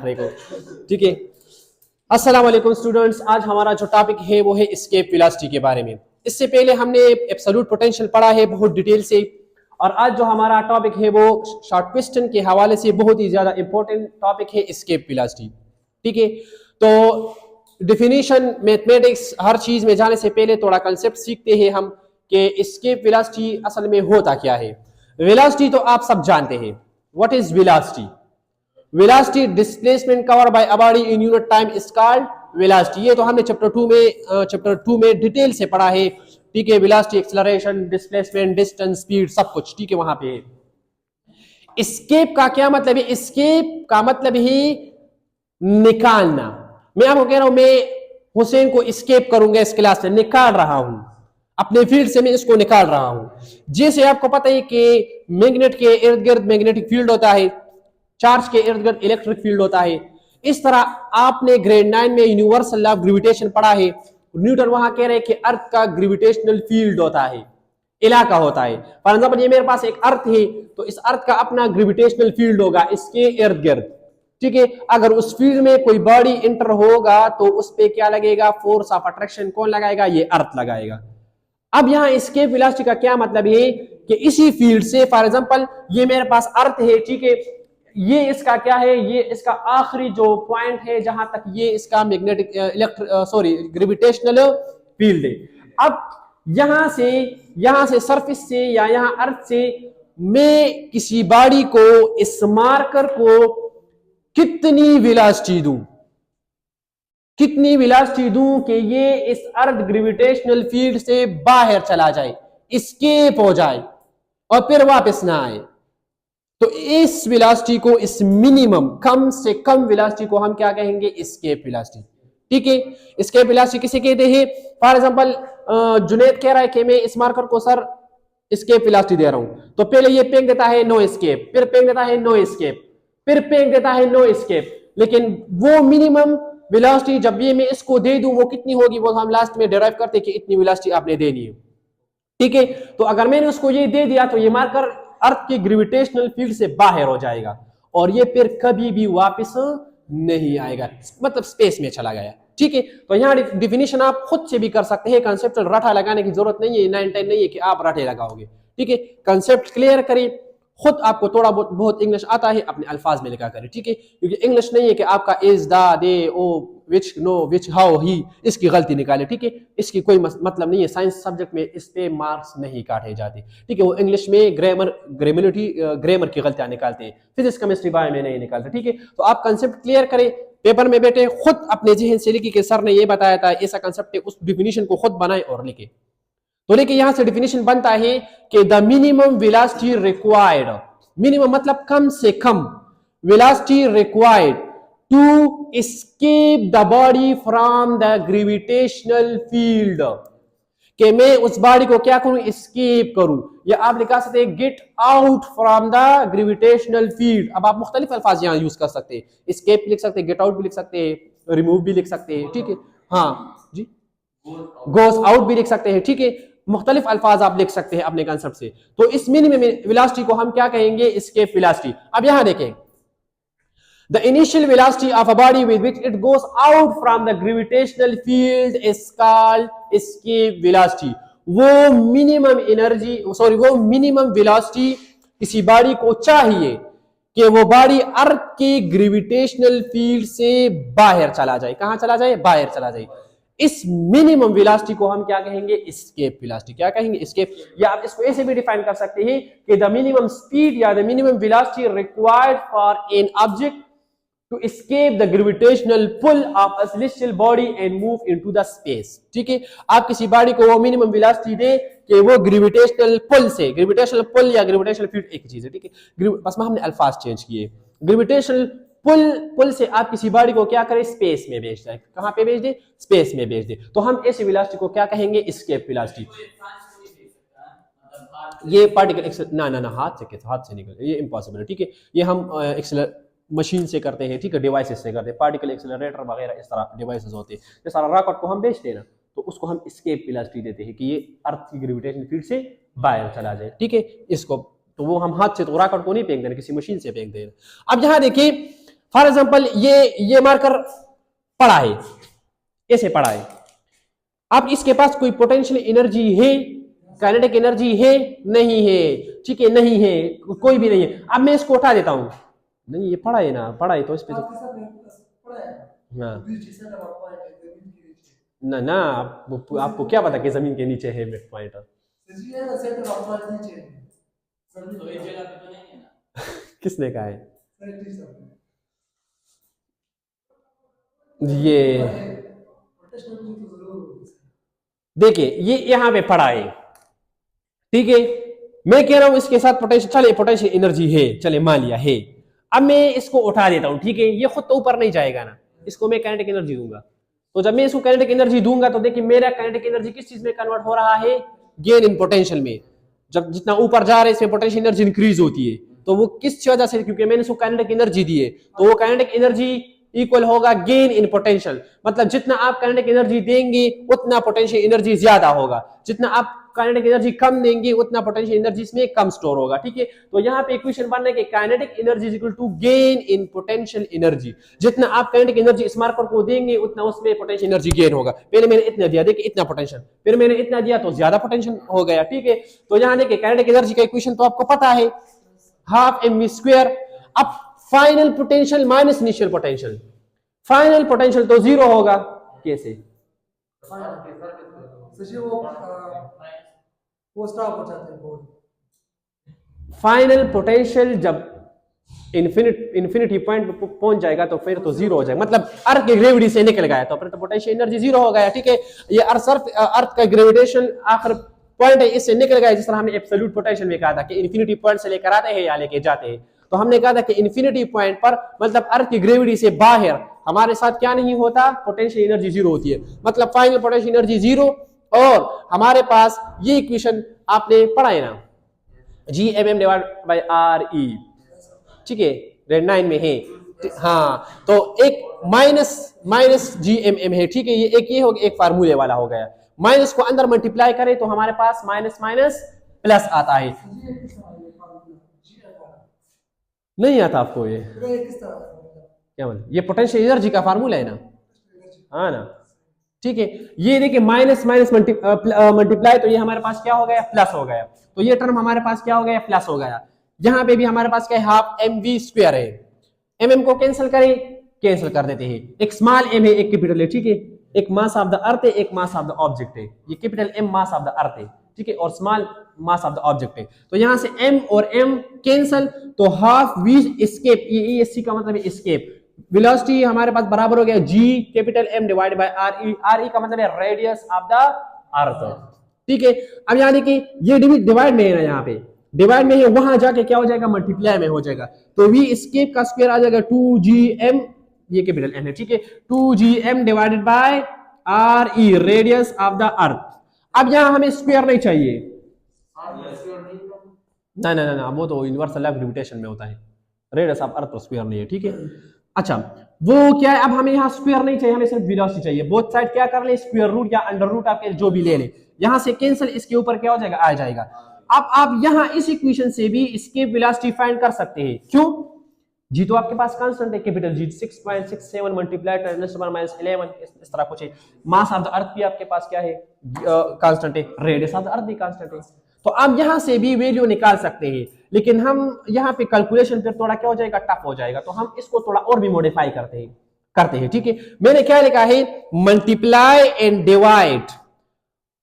को। ठीक है, अस्सलाम वालेकुम स्टूडेंट्स। आज हमारा जो टॉपिक है वो है एस्केप वेलोसिटी के बारे में। इससे पहले हमने एब्सोल्यूट पोटेंशियल पढ़ा है बहुत डिटेल से, और आज जो हमारा टॉपिक है वो शॉर्ट क्वेश्चन के हवाले से बहुत ही ज्यादा इंपॉर्टेंट टॉपिक है एस्केप वेलोसिटी। ठीक है, तो डिफिनीशन मैथमेटिक्स हर चीज में जाने से पहले थोड़ा कंसेप्ट सीखते हैं हम कि एस्केप वेलोसिटी असल में होता क्या है। वेलोसिटी तो आप सब जानते हैं, what is velocity. Velocity displacement cover by a body in unit time is called velocity. ये तो हमने चैप्टर 2 में डिटेल से पढ़ा है। ठीक है, velocity, acceleration, displacement, distance, speed, सब कुछ ठीक है वहां पे है। एस्केप का क्या मतलब है? एस्केप का मतलब ही निकालना। मैं आपको कह रहा हूं मैं हुसैन को एस्केप करूंगा इस क्लास से, निकाल रहा हूं अपने फील्ड से, मैं इसको निकाल रहा हूं। जैसे आपको पता है कि मैग्नेट के इर्द गिर्द मैग्नेटिक फील्ड होता है, चार्ज के इर्द गिर्द इलेक्ट्रिक फील्ड होता है। इस तरह आपने ग्रेड 9 में यूनिवर्सल लॉ ऑफ ग्रेविटेशन पढ़ा है। न्यूटन वहां कह रहे हैं कि अर्थ का ग्रेविटेशनल फील्ड होता है, इलाका होता है। फॉर एग्जाम्पल ये मेरे पास एक अर्थ है, तो इस अर्थ का अपना ग्रेविटेशनल फील्ड होगा इसके इर्द गिर्द। ठीक है, अगर उस फील्ड में कोई बॉडी इंटर होगा तो उस पे क्या लगेगा? फोर्स ऑफ अट्रैक्शन कौन लगाएगा? ये अर्थ लगाएगा। अब यहाँ एस्केप वेलोसिटी का क्या मतलब है कि इसी फील्ड से, फॉर एग्जांपल ये मेरे पास अर्थ है, ठीक है, ये इसका क्या है? ये इसका आखिरी जो पॉइंट है जहां तक ये इसका मैग्नेटिक ग्रेविटेशनल फील्ड है। अब यहां से सरफेस से या यहां अर्थ से मैं किसी बॉडी को, इस मार्कर को कितनी वेलोसिटी दूं, कितनी वेलोसिटी दूं कि ये इस अर्थ ग्रेविटेशनल फील्ड से बाहर चला जाए, एस्केप हो जाए और फिर वापस ना आए। तो इस वेलोसिटी को, इस मिनिमम कम से कम वेलोसिटी को हम क्या कहेंगे? Escape velocity. ठीक है, एस्केप वेलोसिटी किसे कहते हैं? फॉर एग्जांपल जुनैद कह रहा है कि मैं इस मार्कर को सर एस्केप वेलोसिटी दे रहा हूं, तो पहले ये फेंक देता है नो एस्केप, फिर फेंक देता है नो एस्केप, फिर फेंक देता है नो एस्केप। लेकिन वो मिनिमम वेलोसिटी जब ये मैं इसको दे दूं वो कितनी होगी, वो हम लास्ट में डिराइव करते हैं कि इतनी वेलोसिटी आपने देनी है। ठीक है, तो अगर मैंने उसको ये दे दिया तो ये मार्कर अर्थ के ग्रेविटेशनल फील्ड से बाहर हो जाएगा और ये फिर कभी भी वापस नहीं आएगा, मतलब स्पेस में चला गया। ठीक है, तो यहाँ डिफिनीशन आप खुद से भी कर सकते हैं, कंसेप्ट रटा लगाने की जरूरत नहीं है, 9-10 नहीं है कि आप रटे लगाओगे। ठीक है, कंसेप्ट क्लियर करें, खुद आपको थोड़ा बहुत इंग्लिश आता है अपने अल्फाज में लिखा करें। ठीक है, क्योंकि इंग्लिश नहीं है कि आपका इज, दा, दे, ओ, विच, नो, विच, हाउ, ही, इसकी गलती निकाले। ठीक है, इसकी कोई मतलब नहीं है, साइंस सब्जेक्ट में इस पे मार्क्स नहीं काटे जाते। ठीक है, वो इंग्लिश में ग्रामर की गलतियां निकालते हैं, फिजिक्स, केमिस्ट्री, बायो में नहीं निकालते। ठीक है, तो आप कंसेप्ट क्लियर करें, पेपर में बैठे खुद अपने जहन से लिखिए कि सर ने ये बताया था, ऐसा कंसेप्ट है, उस डिफिनीशन को खुद बनाए और लिखे। तो लेकिन यहां से डिफिनीशन बनता है कि the minimum velocity required, minimum मतलब कम से कम velocity required to escape the body from the gravitational field, कि मैं उस बॉडी को क्या करूं? एस्केप करूं। या आप लिखा सकते हैं get out from the gravitational field. अब आप मुख्तलिफ अल्फाज यहां यूज कर सकते हैं, एस्केप लिख सकते हैं, गेट आउट भी लिख सकते हैं, रिमूव भी लिख सकते हैं। ठीक है, हाँ जी, गोस आउट भी लिख सकते हैं। ठीक है, मुख्तलिफ अल्फाज आप लिख सकते हैं अपने कंसेप्ट से। तो इस मिनिमम वेलोसिटी को हम क्या कहेंगे? Escape velocity. अब यहां देखें, the initial velocity of a body with which it goes out from the gravitational field is called escape velocity। वो मिनिमम वेलोसिटी किसी बॉडी को चाहिए कि वो बॉडी अर्थ के ग्रेविटेशनल फील्ड से बाहर चला जाए। कहां चला जाए? बाहर चला जाए। इस मिनिमम वेलोसिटी को हम क्या कहेंगे? Escape velocity. क्या कहेंगे? एस्केप। या आप इसको ऐसे भी डिफाइन कर सकते हैं कि द मिनिमम स्पीड या the minimum velocity required for an object to escape the gravitational pull of a celestial body and move into the space। ठीक है, आप किसी बॉडी को वो मिनिमम वेलोसिटी दे कि वो ग्रेविटेशनल पुल से, ग्रेविटेशनल पुल या ग्रेविटेशनल फील्ड एक ही चीज है। ठीक है, बस में हमने अल्फाज चेंज किए। ग्रेविटेशनल पुल से आप किसी बॉडी को क्या करें? स्पेस में भेज दें। कहां पे भेज दे? स्पेस में भेज दे। तो हम ऐसी वेलोसिटी को क्या कहेंगे? Escape velocity. ये पार्टिकल ना हाथ से निकल, ये इम्पॉसिबल है। ठीक है, ये हम मशीन से करते हैं। ठीक है, डिवाइसेस से करते हैं, पार्टिकल एक्सेलरेटर वगैरह इस तरह डिवाइसेस होते हैं। ये सारा रॉकेट को हम भेजते हैं ना, तो उसको हम एस्केप वेलोसिटी देते हैं कि ये अर्थ की ग्रेविटेशन फील्ड से बाहर चला जाए। ठीक है, इसको तो वो हम हाथ से तो रॉकेट को नहीं फेंक देना, किसी मशीन से फेंक देना। अब यहां देखिए, फॉर एग्जाम्पल ये मार्कर पड़ा है, ऐसे पड़ा है। अब इसके पास कोई पोटेंशियल एनर्जी है, काइनेटिक एनर्जी है? नहीं है, ठीक है, नहीं है, कोई भी नहीं है। अब मैं इसको उठा देता हूं, नहीं ये पड़ा है ना, पड़ा है तो इस पे तो हाँ ना ना, आपको क्या पता कि जमीन के नीचे है मिड पॉइंट? किसने कहा है? ये देखिए ये यहां पे पड़ा है, ठीक है। मैं कह रहा हूं इसके साथ पोटेंशियल, चले पोटेंशियल एनर्जी है, चले मान लिया है। अब मैं इसको उठा देता हूं, ठीक है, ये खुद तो ऊपर नहीं जाएगा ना, इसको मैं काइनेटिक एनर्जी दूंगा। तो जब मैं इसको काइनेटिक एनर्जी दूंगा तो देखिए मेरा काइनेटिक एनर्जी किस चीज में कन्वर्ट हो रहा है? गेन इन पोटेंशियल में। जब जितना ऊपर जा रहा है इसमें पोटेंशियल एनर्जी इंक्रीज होती है, तो वो किस वजह से? क्योंकि मैंने इसको काइनेटिक एनर्जी दी है, तो वो काइनेटिक एनर्जी इक्वल होगा गेन इन पोटेंशियल। मतलब जितना आप काइनेटिक एनर्जी देंगे उतना पोटेंशियल एनर्जी ज्यादा होगा, जितना आप काइनेटिक एनर्जी कम देंगे उतना पोटेंशियल एनर्जी इसमें कम स्टोर होगा, ठीक है। तो यहाँ पे इक्वेशन बनना है कि kinetic energy is equal to gain in potential energy. जितना आप काइनेटिक एनर्जी इस मार्कर को देंगे उतना उसमें पोटेंशियल एनर्जी गेन होगा। पहले मैंने इतना दिया, देखिए इतना पोटेंशियल, फिर मैंने इतना दिया तो ज्यादा पोटेंशियल हो गया, ठीक है। तो यहाँ देखिए काइनेटिक एनर्जी का इक्वेशन तो आपको पता है, हाफ mv स्क्वायर। अब final potential minus initial potential, final potential तो जीरो होगा। कैसे? फाइनल पोटेंशियल जब इन्फिनिटी पॉइंट पे पहुंच जाएगा तो फिर तो जीरो हो जाएगा, मतलब अर्थ की ग्रेविटी से निकल गया तो फिर तो पोटेंशियल एनर्जी जीरो हो गया, ठीक है। ये अर्थ का ग्रेविटेशन आखिर पॉइंट है, इससे निकल गया। जिस तरह हमने एब्सोल्यूट पोटेंशियल में कहा था कि इन्फिनिटी पॉइंट से लेकर आते हैं या लेके जाते हैं, तो हमने कहा था कि इन्फिनिटी पॉइंट पर मतलब अर्थ की ग्रेविटी से बाहर हमारे साथ क्या नहीं होता? पोटेंशियल एनर्जी जीरो होती है, मतलब फाइनल पोटेंशियल एनर्जी जीरो। और हमारे पास ये इक्वेशन आपने पढ़ा है ना, Gmm डिवाइड बाय RE, ठीक है, रेड 9 में है। हाँ, तो एक माइनस Gmm है, ठीक है, ये एक ये हो गया, एक फार्मूले वाला हो गया। माइनस को अंदर मल्टीप्लाई करें तो हमारे पास माइनस माइनस प्लस आता है। नहीं आता आपको ये? क्या मतलब? ये पोटेंशियल एनर्जी का फार्मूला है ना, हाँ ना, ठीक है। ये देखिए माइनस माइनस मल्टीप्लाई, तो ये हमारे पास क्या हो गया? प्लस हो गया। तो ये टर्म हमारे पास क्या हो गया? प्लस हो गया। यहाँ पे भी हमारे पास क्या है? हाफ mv स्क्वायर है। mm को कैंसिल करें, कैंसिल कर देते हैं। एक स्मॉल m है, एक कैपिटल है, ठीक है। एक मास ऑफ द अर्थ है, एक मास ऑफ द ऑब्जेक्ट है। ये capital M mass of the earth है, ठीक है, और small mass of the object है। तो यहाँ से m और m कैंसिल, तो हाफ v एस्केप, ये esc का मतलब है एस्केप। वेलोसिटी हमारे पास बराबर हो गया g capital M divide by RE। RE का मतलब है रेडियस ऑफ द अर्थ, ठीक है। अब यहाँ देखिए ये डिवाइड में है ना, यहाँ पे डिवाइड में है, वहां जाके क्या हो जाएगा? मल्टीप्लाई में हो जाएगा। तो v एस्केप का स्क्वायर आ जाएगा 2gm, ये कैपिटल M है, ठीक है, 2gm divided by RE radius of the earth. अब यहाँ हमें स्क्वायर नहीं चाहिए, ना ना ना, वो तो यूनिवर्सल लॉ ऑफ ग्रेविटेशन में होता है, रेडियस ऑफ अर्थ तो स्क्वायर नहीं है, ठीक है। अच्छा वो क्या है? अब हमें यहाँ स्क्वायर नहीं चाहिए, हमें सिर्फ वेलोसिटी चाहिए। बोथ साइड क्या कर ले? स्क्वायर रूट या अंडर रूट, आपके जो भी ले ले। यहाँ से कैंसिल, इसके ऊपर क्या हो जाएगा? आ जाएगा। अब आप यहाँ इस इक्वेशन से भी इसके वेलोसिटी फाइंड कर सकते हैं। क्यों? जी तो आपके पास कांस्टेंट है, कैपिटल जी 6.67 मल्टीप्लाई 10⁻11, इस तरह कुछ है। मास ऑफ द अर्थ भी आपके पास क्या है? कांस्टेंट है। रेडियस ऑफ द अर्थ भी कांस्टेंट है। तो आप यहां से भी वैल्यू निकाल सकते हैं, लेकिन हम यहाँ पे कैलकुलेशन फिर थोड़ा क्या हो जाएगा? टफ हो जाएगा। तो हम इसको थोड़ा और भी मॉडिफाई करते हैं, ठीक है। मैंने क्या लिखा है? Multiply and divide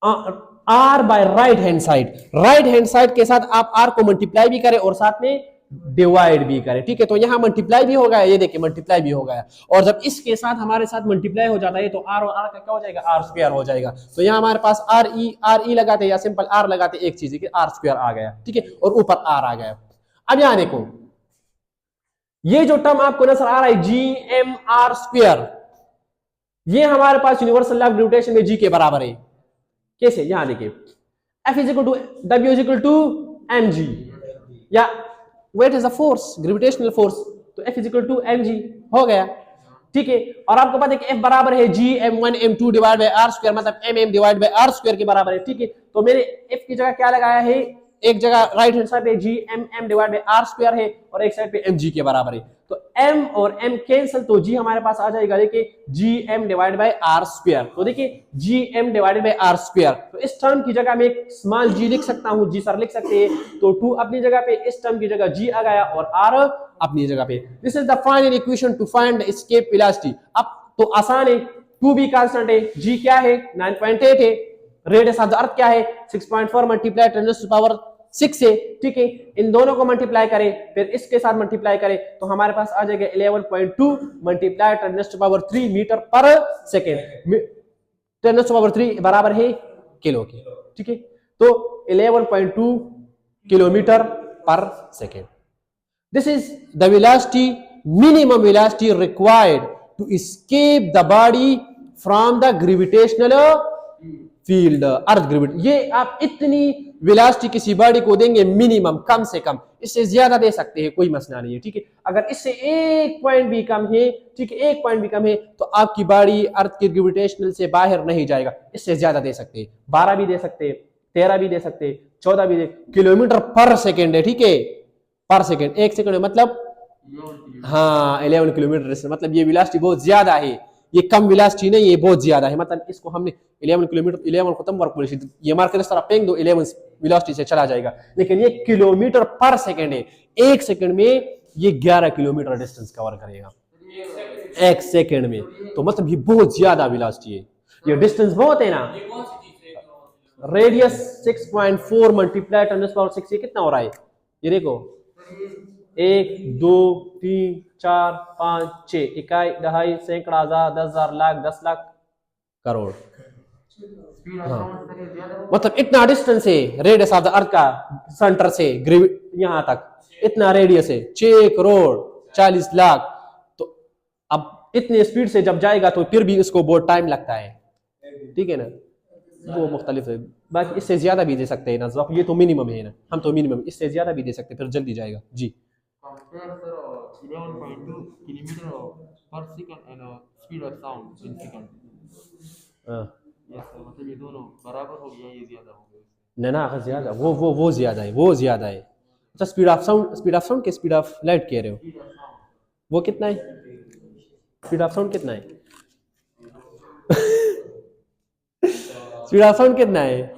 r by right hand side. Right hand side के साथ आप r को मल्टीप्लाई भी करें और साथ में डिवाइड भी करें, ठीक है। तो यहाँ मल्टीप्लाई भी हो गया, ये देखिए मल्टीप्लाई भी हो गया, और जब इसके साथ हमारे साथ मल्टीप्लाई हो जाता है तो r और r का क्या हो जाएगा? r स्क्वायर हो जाएगा। तो यहाँ हमारे पास re लगाते या सिंपल r लगाते, एक चीज है कि r स्क्वायर आ गया, ठीक है, और ऊपर r आ गया। अब यहाँ देखो ये जो टर्म आपको नजर आ रहा है gmr स्क्वायर, ये हमारे पास यूनिवर्सल लॉ ऑफ ग्रेविटेशन में g के बराबर है। कैसे? यहाँ देखिए F is equal to W is equal to mg, या weight is a force, gravitational force, तो F is equal to mg हो गया, ठीक है। और आपको पता है कि F बराबर है gm1 m2 divide by r square, मतलब mm divide by r square के बराबर है, ठीक है। तो मैंने F की जगह क्या लगाया है? एक जगह राइट हैंड साइड पे G M M divide by R square है और एक साइड पे एम जी के बराबर है, तो m और m कैंसिल, तो g हमारे पास आ जाएगा देखिए G M divide by R square. तो देखिए G M divided by R square, तो इस टर्म की जगह में एक स्मॉल g लिख सकता हूं, g सर लिख सकते हैं, तो 2 अपनी जगह पे, इस टर्म की जगह g आ गया और r अपनी जगह पे। This is the final equation two find the escape velocity. अब तो आसान है, 2 भी कांस्टेंट है, g क्या है 9.8 है, रेडियस ऑफ द अर्थ क्या है 6.4 मल्टीप्लाई 10 टू पावर 6 से, ठीक है, इन दोनों को मल्टीप्लाई करें फिर इसके साथ मल्टीप्लाई करें तो हमारे पास आ जाएगा 11.2 मल्टीप्लाई 10 टू पावर 3 मीटर पर सेकेंड, 10 टू पावर 3 बराबर है किलो के, ठीक है, तो 11.2 किलोमीटर पर second. This is the velocity, minimum velocity required to escape the body from the gravitational field, earth gravity. ये आप इतनी वेलोसिटी किसी बॉडी को देंगे मिनिमम, कम से कम, इससे ज्यादा दे सकते हैं, कोई मसला नहीं है, ठीक है। अगर इससे एक पॉइंट भी कम है, ठीक है, एक पॉइंट भी कम है तो आपकी बॉडी अर्थ के ग्रेविटेशनल से बाहर नहीं जाएगा, इससे ज्यादा दे सकते हैं, 12 भी दे सकते हैं, 13 भी दे सकते हैं, 14 भी दे, किलोमीटर पर सेकेंड है, ठीक है, पर सेकेंड, एक सेकेंड मतलब हाँ 11 किलोमीटर, मतलब ये वेलोसिटी बहुत ज्यादा है, ये कम वेलोसिटी नहीं, ये बहुत ज्यादा है, मतलब इसको हमने 11 किलोमीटर, 11 खत्म वर्क पुलिस, ये मार्कर इस तरह फेंक दो 11 वेलोसिटी से चला जाएगा, लेकिन ये किलोमीटर पर सेकंड है, एक सेकंड में ये 11 किलोमीटर डिस्टेंस कवर करेगा एक सेकंड में, तो मतलब ये बहुत ज्यादा वेलोसिटी है, ये डिस्टेंस बहुत है ना। रेडियस 6.4 मल्टीप्लाई 10 पावर 6, ये कितना हो रहा है, ये देखो 1 2 3 4 5 6, इकाई, दहाई, सैकड़ा, हजार, 10,000, लाख, 10 लाख, करोड़, हाँ, मतलब इतना डिस्टेंस है रेडियस ऑफ द अर्थ का, सेंटर से यहां तक इतना रेडियस है, 6 करोड़ 40 लाख, तो अब इतने स्पीड से जब जाएगा तो फिर भी इसको बहुत टाइम लगता है, ठीक है ना, वो मुख्तलिफ है, बाकी इससे ज्यादा भी दे सकते हैं ना, ये तो मिनिमम है ना, हम तो मिनिमम, इससे ज्यादा भी दे सकते हैं, फिर जल्दी जाएगा जी। Compare sir 11.2 kilometer per second and speed of sound in second. Yes sir, मतलब ये दोनों बराबर हो गया, ये ज्यादा हो गया, ना ज्यादा, वो ज्यादा है, वो ज्यादा है। अच्छा स्पीड ऑफ साउंड के स्पीड ऑफ लाइट कह रहे हो, speed of sound. वो कितना है, स्पीड ऑफ साउंड कितना है स्पीड ऑफ साउंड कितना है,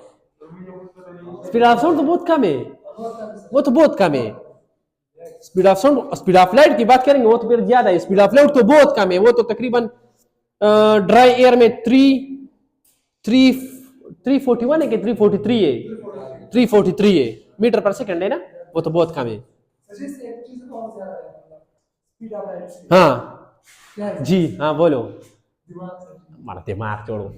स्पीड ऑफ साउंड तो बहुत कम है, वो तो बहुत कम है, speed of sound, speed of light की बात करेंगे वो तो फिर ज्यादा है, स्पीड ऑफ लाइट तो बहुत कम है, वो तो तकरीबन ड्राई एयर में 341 है कि 343 है, 343 है मीटर पर सेकंड है ना, वो तो बहुत कम है। हाँ जी, हाँ बोलो, मारते मार छोड़ो,